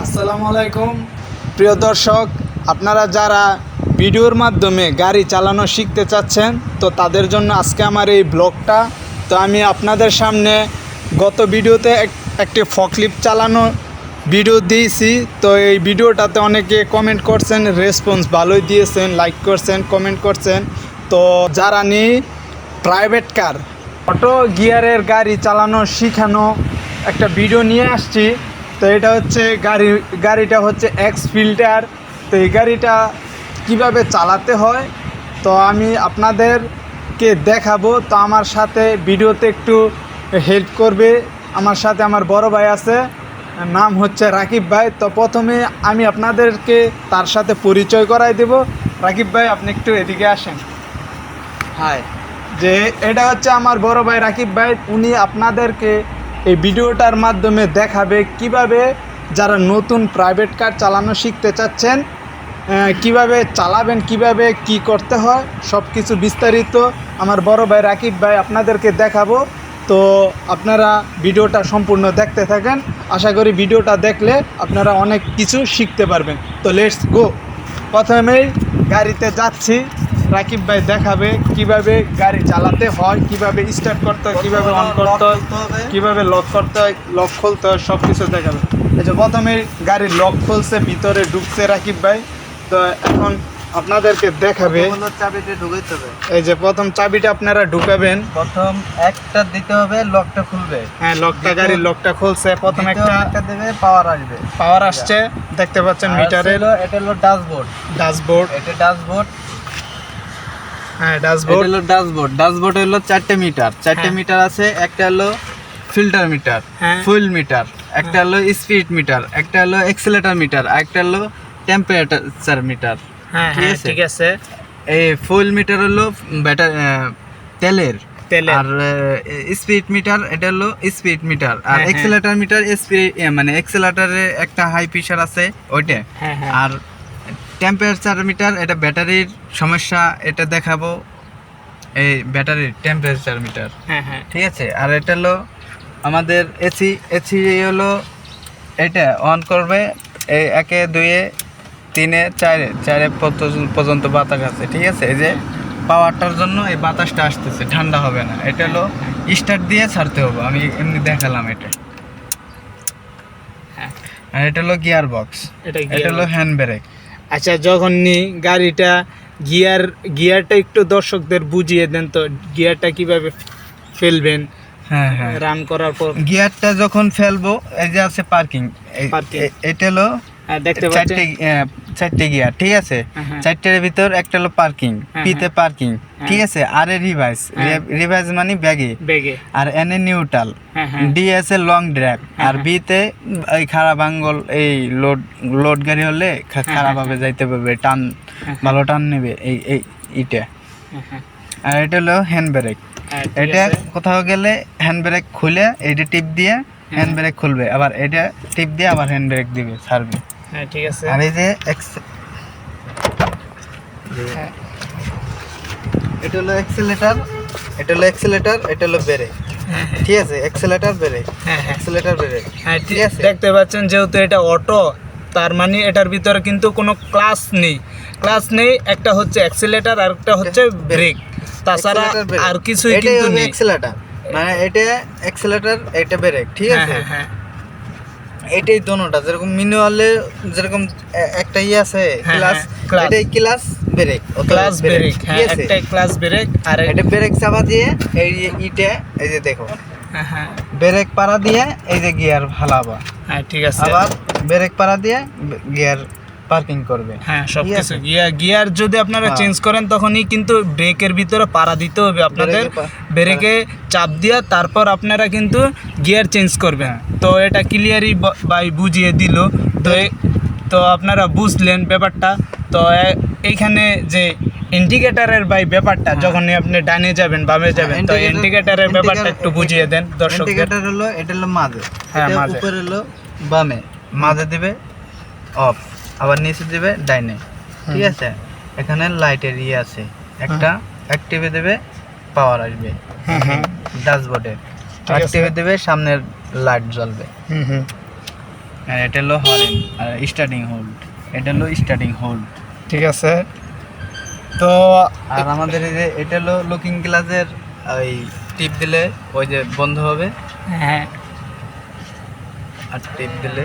আসসালামু আলাইকুম প্রিয় দর্শক, আপনারা যারা ভিডিওর মাধ্যমে গাড়ি চালানো শিখতে চাচ্ছেন তো তাদের জন্য আজকে আমার এই ব্লগটা। তো আমি আপনাদের সামনে গত ভিডিওতে একটি ফকলিফট চালানো ভিডিও দিয়েছি। তো এই ভিডিওটাতে অনেকে কমেন্ট করছেন, রেসপন্স ভালোই দিয়েছেন, লাইক করছেন, কমেন্ট করছেন। তো যারা নিয়ে প্রাইভেট কার অটো গিয়ারের গাড়ি চালানো শিখানো একটা ভিডিও নিয়ে আসছি। তো এটা হচ্ছে গাড়িটা হচ্ছে এক্স ফিল্টার। তো এই গাড়িটা কিভাবে চালাতে হয় তো আমি আপনাদেরকে দেখাবো। তো আমার সাথে ভিডিওতে একটু হেল্প করবে, আমার সাথে আমার বড় ভাই আছে, নাম হচ্ছে রাকিব ভাই। তো প্রথমে আমি আপনাদেরকে তার সাথে পরিচয় করাই দেব। রাকিব ভাই, আপনি একটু এদিকে আসেন। হাই, যে এটা হচ্ছে আমার বড় ভাই রাকিব ভাই, উনি আপনাদেরকে এই ভিডিওটার মাধ্যমে দেখাবে কিভাবে যারা নতুন প্রাইভেট কার চালানো শিখতে চাচ্ছেন কিভাবে চালাবেন, কিভাবে কি করতে হয়, সব কিছু বিস্তারিত আমার বড় ভাই রাকিব ভাই আপনাদেরকে দেখাবো। তো আপনারা ভিডিওটা সম্পূর্ণ দেখতে থাকেন। আশা করি ভিডিওটা দেখলে আপনারা অনেক কিছু শিখতে পারবেন। তো লেটস গো। প্রথমেই গাড়িতে যাচ্ছি, রাকিব ভাই দেখাবে কিভাবে গাড়ি চালাতে হয়, কিভাবে স্টার্ট করতে হয়, কিভাবে অন করতে হয়, কিভাবে লক করতে হয়, লক খুলতে হয়, সব কিছু দেখাবে। এই যে প্রথমে গাড়ির লক খুলছে, ভিতরে ঢুকছে রাকিব ভাই। তো এখন আপনাদেরকে দেখাবে। চাবিটা ঢুকাইতে হবে। এই যে প্রথম চাবিটা আপনারা ঢুকাবেন, প্রথম একটা দিতে হবে, লকটা খুলবে। হ্যাঁ লকটা, গাড়ির লকটা খুলছে। প্রথম একটা দেবে, পাওয়ার আসবে। পাওয়ার আসছে, দেখতে পাচ্ছেন মিটারের। এটা হলো ড্যাশবোর্ড। এটা ড্যাশবোর্ড। হ্যাঁ ড্যাশবোর্ড। এটা হলো ড্যাশবোর্ড। ড্যাশবোর্ড হলো 4টে মিটার। 4টে মিটার আছে। একটা হলো ফিল্টার মিটার, ফুয়েল মিটার, একটা হলো স্পিড মিটার, একটা হলো এক্সেলেটর মিটার, একটা হলো টেম্পারেচার মিটার। হ্যাঁ ঠিক আছে। এই ফুয়েল মিটার হলো তেলের। আর স্পিড মিটার, এটা হলো স্পিড মিটার। আর এক্সেলেটর মিটার, মানে এক্সেলেটরে একটা হাই প্রেসার আছে ওইটা। আর টেম্পারেচার মিটার, এটা ব্যাটারির সমস্যা, এটা দেখাবো। এই ব্যাটারির টেম্পারেচার মিটার, ঠিক আছে। আর এটা হলো আমাদের এসি হলো, এটা অন করবে এই 1 2 3 4 পর্যন্ত বাতাস আছে, ঠিক আছে। এই যে পাওয়ারটার জন্য এই বাতাসটা আসতেছে, ঠান্ডা হবে না। এটা হলো স্টার্ট দিয়ে ছাড়তে হবে, আমি এমনি দেখালাম এটা। আর এটা হলো গিয়ার বক্স, এটা হলো হ্যান্ড ব্রেক। আচ্ছা, যখন গাড়িটা গিয়ারটা একটু দর্শকদের বুঝিয়ে দেন তো, গিয়ারটা কিভাবে ফেলবেন। হ্যাঁ, রান করার পর গিয়ারটা যখন ফেলবো, এই যে আছে পার্কিং, এটা হলো দেখতে পাচ্ছেন 4টে গিয়ার, ঠিক আছে। 4টের ভিতর একটা হলো পার্কিং, পিতে পার্কিং, ঠিক আছে। আর এ রিভাইস মানে ব্যাগে, আর এন এ নিউট্রাল, ডি আছে লং ড্রাইভ, আর বিতে এই খারাপ আঙ্গল, এই লোড গাড়ি হলে খারাপ ভাবে যাইতে পারবে, টান ভালো টান নেবে এইটা। আর এটা হলো হ্যান্ড ব্রেক। এটা কোথাও গেলে হ্যান্ড ব্রেক খুলে এইটা টিপ দিয়ে হ্যান্ড ব্রেক খুলবে, আবার এটা টিপ দিয়ে আবার হ্যান্ড ব্রেক দিবে, ছাড়বে। ঠিক আছে। আর এই যে এটা হলো এক্সেলেটর, এটা হলো ব্রেক, ঠিক আছে। এক্সেলেটর ব্রেক, এক্সেলেটর ব্রেক, ঠিক আছে। দেখতে পাচ্ছেন যেহেতু এটা অটো, তার মানে এটার ভিতরে কিন্তু কোনো ক্লাচ নেই। একটা হচ্ছে এক্সেলেটর আর একটা হচ্ছে ব্রেক, তাছাড়া আর কিছুই কিন্তু নেই। এক্সেলেটর মানে এটা এক্সেলেটর, এটা ব্রেক, ঠিক আছে। এটাই দোনোটা, যেরকম ম্যানুয়ালে যেরকম একটা আছে ক্লাস, এটাই ক্লাস ব্রেক, একটাই ক্লাস ব্রেক। আর এটা ব্রেক চাপা দিয়ে এই ইটা, এই যে দেখো, ব্রেক পাড়া দিয়ে এই যে গিয়ার হালাবা, ঠিক আছে। আবার ব্রেক পাড়া দিয়ে গিয়ার পার্কিং করবে। সবকিছু গিয়ার যদি আপনারা চেঞ্জ করেন তখনই কিন্তু ব্রেকের ভিতরে পাড়া দিতে হবে আপনাদের, ব্রেকে চাপ দিয়ে তারপর আপনারা কিন্তু গিয়ার চেঞ্জ করবেন। তো এটা ক্লিয়ারই ভাই বুঝিয়ে দিল। তো আপনারা বুঝলেন ব্যাপারটা। তো এইখানে যে ইন্ডিকেটরের ব্যাপারটা, যখনই আপনি ডানে যাবেন বামে যাবেন, তো ইন্ডিকেটরের ব্যাপারটা একটু বুঝিয়ে দেন দর্শকদের। ইন্ডিকেটর হলো, এটা হলো মাঝে, উপরে হলো বামে, মাঝে দিবে অফ, আবার নিচে দিবে ডাইনে, ঠিক আছে। এখানে লাইটের আছে, একটা অ্যাক্টিভে দেবে, পাওয়ার আসবে ড্যাশবোর্ডে, অ্যাক্টিভে দেবে, সামনের লাইট জ্বলবে। আর এটা হলো হরেন আর স্টার্টিং হোল্ড, এটা হলো স্টার্টিং হোল্ড। ঠিক আছে। তো আর আমাদের এই যে এটা হলো লুকিং গ্লাসের ওই টিপ দিলে ওই যে বন্ধ হবে, হ্যাঁ আর টিপ দিলে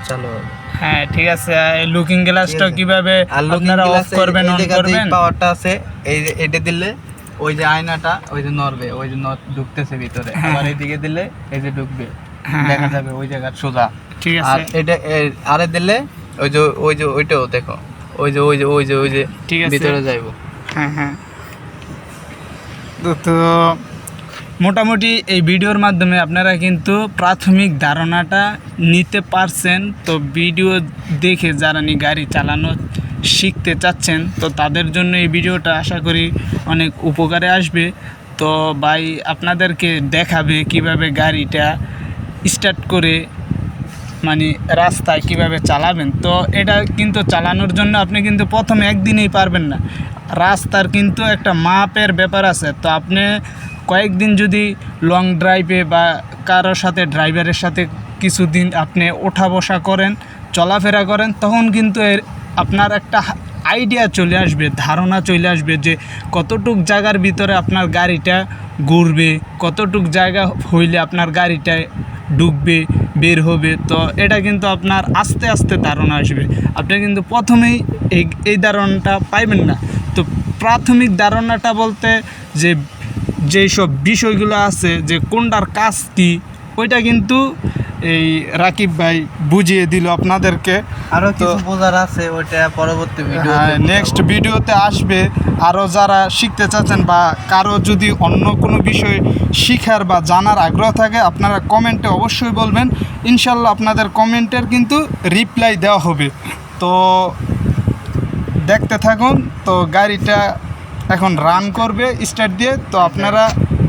চালু হবে। হ্যাঁ ঠিক আছে। লুকিং গ্লাসটা ঠিক আছে। কিভাবে আর লুকিং আপনারা অফ গ্লাসে করবেন এই অন জায়গাতে করবেন? পাওয়ারটা আছে, এই যে এটা দিলে ওই যে আয়নাটা ওই যে নড়বে, ওই যে ঢুকতেছে ভিতরে, হ্যাঁ। আবার এইদিকে দিলে এই যে ঢুকবে, হ্যাঁ, দেখা হ্যাঁ। যাবে ওই জায়গার সোজা। ঠিক আর আছে। এটা আরে দিলে ওই যে ওইটাও দেখো, ওই যে ঠিক আছে। ভিতরে যাইব। হ্যাঁ হ্যাঁ। তো মোটামুটি এই ভিডিওর মাধ্যমে আপনারা কিন্তু প্রাথমিক ধারণাটা নিতে পারছেন। তো ভিডিও দেখে যারা গাড়ি চালানো শিখতে চাচ্ছেন তো তাদের জন্য এই ভিডিওটা আশা করি অনেক উপকারে আসবে। তো ভাই আপনাদেরকে দেখাবে কিভাবে গাড়িটা স্টার্ট করে মানে রাস্তায় কিভাবে চালাবেন। তো এটা কিন্তু চালানোর জন্য আপনি কিন্তু প্রথমে একদিনেই পারবেন না, রাস্তার কিন্তু একটা মাপের ব্যাপার আছে। তো আপনি কয়েকদিন যদি লং ড্রাইভে বা কারোর সাথে ড্রাইভারের সাথে কিছুদিন আপনি ওঠা বসা করেন, চলাফেরা করেন, তখন কিন্তু আপনার একটা আইডিয়া চলে আসবে, ধারণা চলে আসবে যে কতটুক জায়গার ভিতরে আপনার গাড়িটা ঘুরবে, কতটুক জায়গা হইলে আপনার গাড়িটা ঢুকবে বের হবে। তো এটা কিন্তু আপনার আস্তে আস্তে ধারণা আসবে, আপনি কিন্তু প্রথমেই এই ধারণাটা পাইবেন না। তো প্রাথমিক ধারণাটা বলতে যেই সব বিষয়গুলো আছে যে কোনটার কাজ কী, ওইটা কিন্তু এই রাকিব ভাই বুঝিয়ে দিল আপনাদেরকে। আরো কিছু বোঝার আছে, ওইটা পরবর্তী ভিডিও। হ্যাঁ, নেক্সট ভিডিওতে আসবে। আরও যারা শিখতে চাচ্ছেন বা কারো যদি অন্য কোনো বিষয় শিখার বা জানার আগ্রহ থাকে আপনারা কমেন্টে অবশ্যই বলবেন, ইনশাল্লাহ আপনাদের কমেন্টের কিন্তু রিপ্লাই দেওয়া হবে। তো দেখতে থাকুন। তো গাড়িটা এখন রান করবে স্টার্ট দিয়ে, তো আপনারা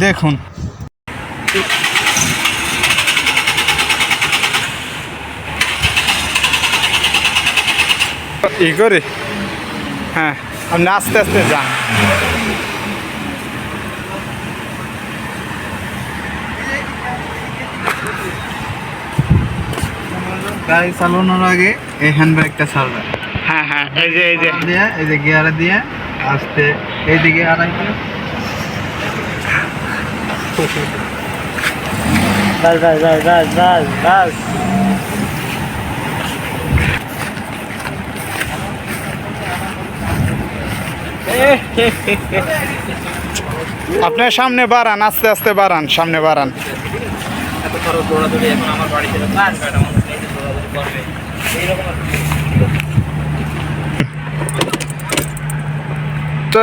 দেখুন। ই করে হ্যাঁ, আপনি আস্তে আস্তে যান। গাড়ি চালানোর আগে এই হ্যান্ড ব্রেকটা ছাড়বে। হ্যাঁ হ্যাঁ, এই যে এই যে গিয়ারে দিয়ে আস্তে এইদিকে আড়াইতে। বাস। আপনার সামনে বাড়ান, আস্তে আস্তে বাড়ান, সামনে বাড়ান। এত খরচ দৌড়াদৌড়ি এখন আমার বাড়িতে কাজ ম্যাডাম করবে এইরকম। তো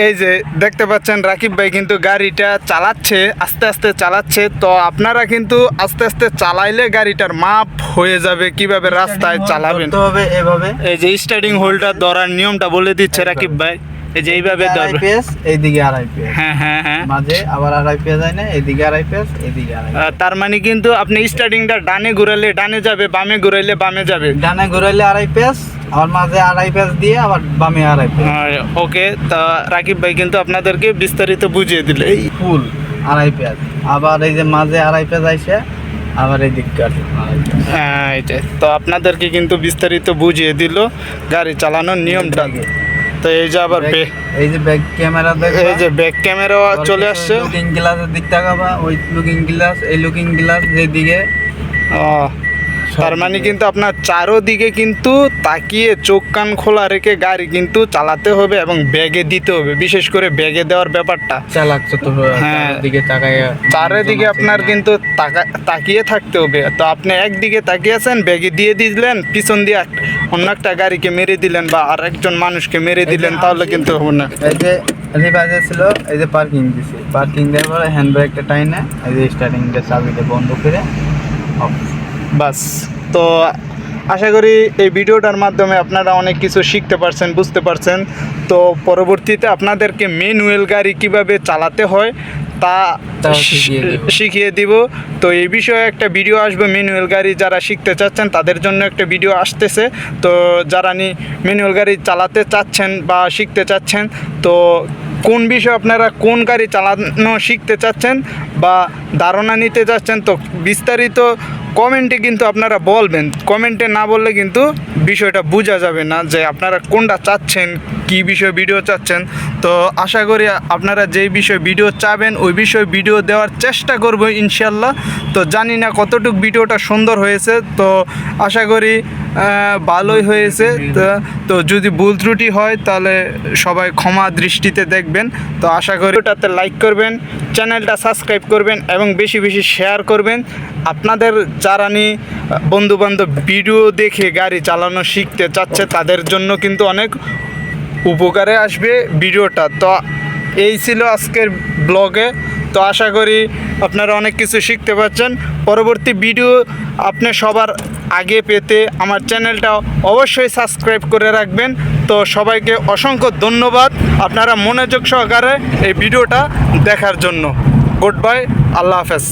এই যে দেখতে পাচ্ছেন রাকিব ভাই কিন্তু গাড়িটা চালাচ্ছে, আস্তে আস্তে চালাচ্ছে। তো আপনারা কিন্তু আস্তে আস্তে চালাইলে গাড়িটার মাপ হয়ে যাবে কিভাবে রাস্তায় চালাবেন। হবে এভাবে, এই যে স্টার্টিং হোল্ডার ধরার নিয়মটা বলে দিচ্ছে রাকিব ভাই, এই যে এইভাবে ধরবে। এইদিকে আড়াই পেস, হ্যাঁ হ্যাঁ হ্যাঁ, মাঝে আবার আড়াই পেস যায় না, এইদিকে আড়াই পেস, এইদিকে আড়াই। তার মানে কিন্তু আপনি স্টার্টিংটা ডানে ঘুরালে ডানে যাবে, বামে ঘুরাইলে বামে যাবে। ডানে ঘুরাইলে আড়াই পেস, আবার মাঝে আড়াই পেস দিয়ে আবার বামে আড়াই পেস। ওকে, তা রাকিব ভাই কিন্তু আপনাদেরকে বিস্তারিত বুঝিয়ে দিলে। এই ফুল আড়াই পেস, আবার এই যে মাঝে আড়াই পেস আইসে আবার এই দিককার হ্যাঁ, এটাই তো আপনাদেরকে কিন্তু বিস্তারিত বুঝিয়ে দিল গাড়ি চালানোর নিয়মটা। তো এই যে আবার এই যে ব্যাক ক্যামেরা দেখো, এই যে ব্যাক ক্যামেরাও চলে আসছে। লুকিং গ্লাসের দিক তাকাবা, ওই লুকিং গ্লাস, এই লুকিং গ্লাস যেদিকে। ও, তার মানে কিন্তু আপনার চারোদিকে কিন্তু তাকিয়ে চোখ কান খোলা রেখে গাড়ি কিন্তু চালাতে হবে এবং ব্যাগে দিতে হবে, বিশেষ করে ব্যাগে দেওয়ার ব্যাপারটা। চালাচ্ছে তো, হ্যাঁ, দিকে তাকায়, চারিদিকে আপনার কিন্তু তাকিয়ে থাকতে হবে। তো আপনি একদিকে তাকিয়ে আছেন, ব্যাগে দিয়ে দিলেন, পিছন দিয়ে অন্য একটা গাড়িকে মেরে দিলেন বা আর একজন মানুষকে মেরে দিলেন, তাহলে কিন্তু হবে না। এই যে রিভার্সে ছিল, এই যে পার্কিং দিছে, পার্কিং দেওয়ার পরে হ্যান্ড ব্রেকটা টাইনে এই যে স্টার্টিংটা চাবিটা বন্ধ করে অফ। বাস। তো আশা করি এই ভিডিওটার মাধ্যমে আপনারা অনেক কিছু শিখতে পারছেন, বুঝতে পারছেন। তো পরবর্তীতে আপনাদেরকে ম্যানুয়াল গাড়ি কিভাবে চালাতে হয় তা শিখিয়ে দিব। তো এই বিষয়ে একটা ভিডিও আসবে, ম্যানুয়াল গাড়ি যারা শিখতে চাচ্ছেন তাদের জন্য একটা ভিডিও আসতেছে। তো যারা ম্যানুয়াল গাড়ি চালাতে চাচ্ছেন বা শিখতে চাচ্ছেন, তো কোন বিষয়ে আপনারা কোন গাড়ি চালানো শিখতে চাচ্ছেন বা ধারণা নিতে চাচ্ছেন, তো বিস্তারিত কমেন্টে কিন্তু আপনারা বলবেন, কমেন্টে না বললে কিন্তু বিষয়টা বোঝা যাবে না যে আপনারা কোনটা চাচ্ছেন, কী বিষয়ে ভিডিও চাচ্ছেন। তো আশা করি আপনারা যেই বিষয়ে ভিডিও চাবেন ওই বিষয়ে ভিডিও দেওয়ার চেষ্টা করব ইনশাল্লাহ। তো জানি না কতটুকু ভিডিওটা সুন্দর হয়েছে, তো আশা করি ভালোই হয়েছে। তো যদি ভুল ত্রুটি হয় তাহলে সবাই ক্ষমা দৃষ্টিতে দেখবেন। তো আশা করি ওটাতে লাইক করবেন, চ্যানেলটা সাবস্ক্রাইব করবেন এবং বেশি বেশি শেয়ার করবেন। আপনাদের যারা বন্ধুবান্ধব ভিডিও দেখে গাড়ি চালানো শিখতে চাচ্ছে তাদের জন্য কিন্তু অনেক উপকারে আসবে ভিডিওটা। তো এই ছিল আজকের ব্লগে। তো আশা করি আপনারা অনেক কিছু শিখতে পারছেন। পরবর্তী ভিডিও আপনি সবার আগে পেতে আমার চ্যানেলটা অবশ্যই সাবস্ক্রাইব করে রাখবেন। তো সবাইকে অসংখ্য ধন্যবাদ আপনারা মনোযোগ সহকারে এই ভিডিওটা দেখার জন্য। গুড বাই, আল্লাহ হাফেজ।